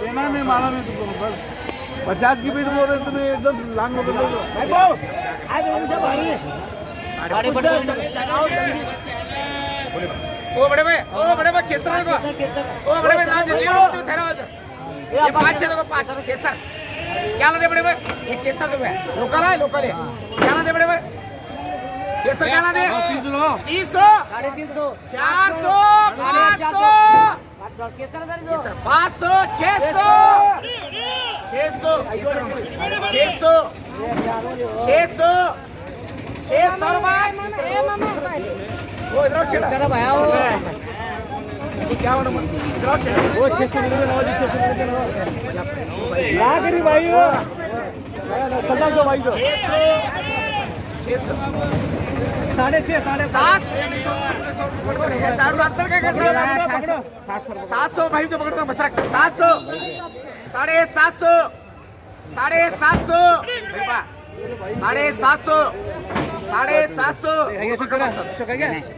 लेना नहीं माना नहीं तुमको बस 50 की बीट बोल रहे तुम एकदम लांग बोल रहे हो वो 600 लाख री भाई वो सदा जो भाई 600 6.5 700 भाई तो पकड़ो मसरक 700 750 750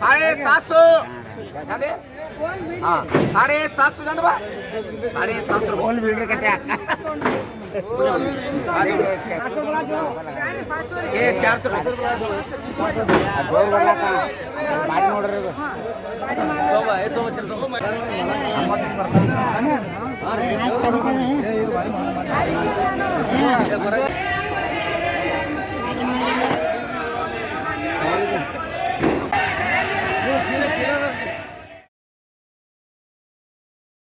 750 हाँ 750 जान बा 750 बोल बिल्डर कहते हैं ये 400 बारी नोड रे बाबा